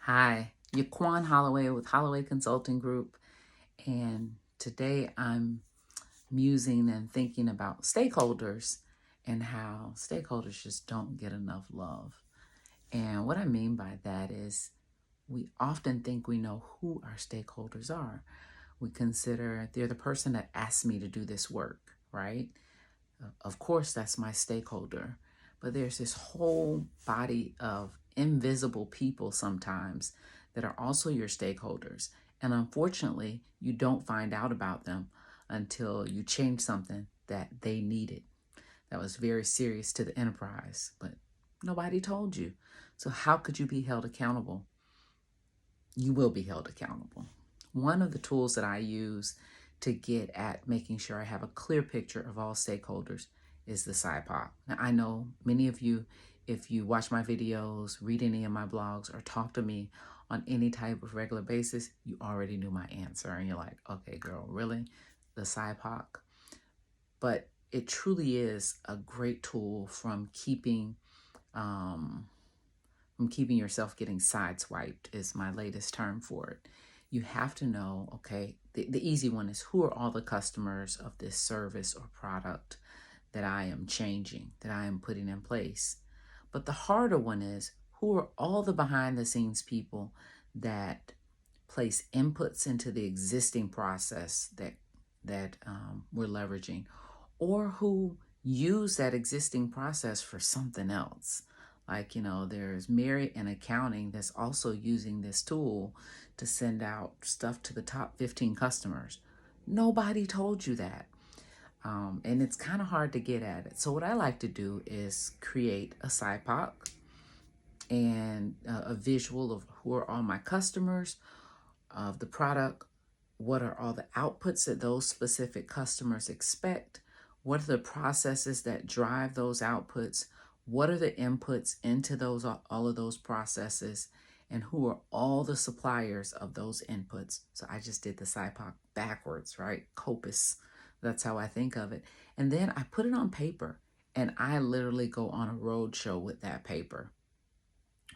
Hi, Yaquan Holloway with Holloway Consulting Group, and today I'm musing and thinking about stakeholders and how stakeholders just don't get enough love. And what I mean by that is we often think we know who our stakeholders are. We consider they're the person that asked me to do this work, right? Of course, that's my stakeholder. But there's this whole body of invisible people sometimes that are also your stakeholders. And unfortunately, you don't find out about them until you change something that they needed. That was very serious to the enterprise, but nobody told you. So, how could you be held accountable? You will be held accountable. One of the tools that I use to get at making sure I have a clear picture of all stakeholders is the SIPOC. Now, I know many of you, if you watch my videos, read any of my blogs, or talk to me on any type of regular basis, you already knew my answer. And you're like, okay, girl, really? The SIPOC? But it truly is a great tool from keeping yourself getting sideswiped is my latest term for it. You have to know, okay, the easy one is who are all the customers of this service or product that I am changing, that I am putting in place. But the harder one is who are all the behind the scenes people that place inputs into the existing process that we're leveraging, or who use that existing process for something else. Like, there's Mary in accounting that's also using this tool to send out stuff to the top 15 customers. Nobody told you that. And it's kind of hard to get at it. So what I like to do is create a SIPOC and a visual of who are all my customers of the product, what are all the outputs that those specific customers expect, what are the processes that drive those outputs, what are the inputs into all of those processes, and who are all the suppliers of those inputs. So I just did the SIPOC backwards, right? Copus. That's how I think of it. And then I put it on paper, and I literally go on a road show with that paper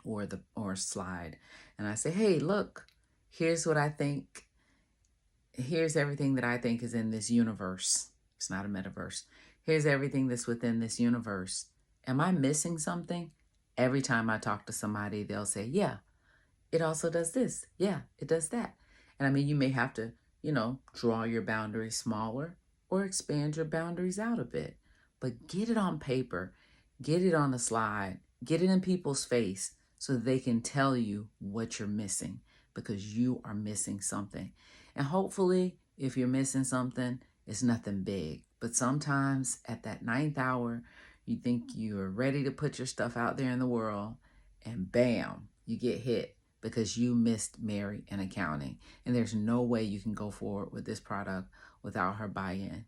or slide, and I say, hey, look, here's what I think. Here's everything that I think is in this universe. It's not a metaverse. Here's everything that's within this universe. Am I missing something? Every time I talk to somebody, they'll say, yeah, it also does this. Yeah, it does that. And I mean, you may have to, draw your boundaries smaller or expand your boundaries out a bit. But get it on paper, get it on a slide, get it in people's face so they can tell you what you're missing, because you are missing something. And hopefully, if you're missing something, it's nothing big. But sometimes at that ninth hour, you think you're ready to put your stuff out there in the world, and bam, you get hit because you missed Mary in accounting. And there's no way you can go forward with this product without her buy-in,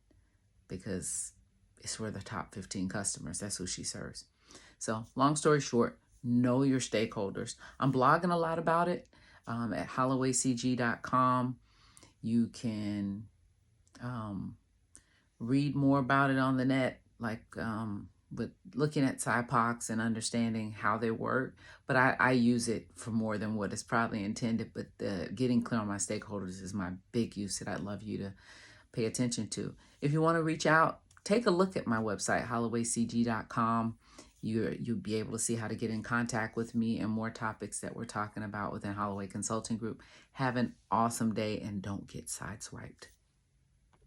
because it's for the top 15 customers. That's who she serves. So long story short, know your stakeholders. I'm blogging a lot about it at hollowaycg.com. You can read more about it on the net, like with looking at SIPOCs and understanding how they work. But I use it for more than what is probably intended. But getting clear on my stakeholders is my big use that I'd love you to pay attention to. If you want to reach out, take a look at my website, hollowaycg.com. You'll be able to see how to get in contact with me and more topics that we're talking about within Holloway Consulting Group. Have an awesome day and don't get sideswiped.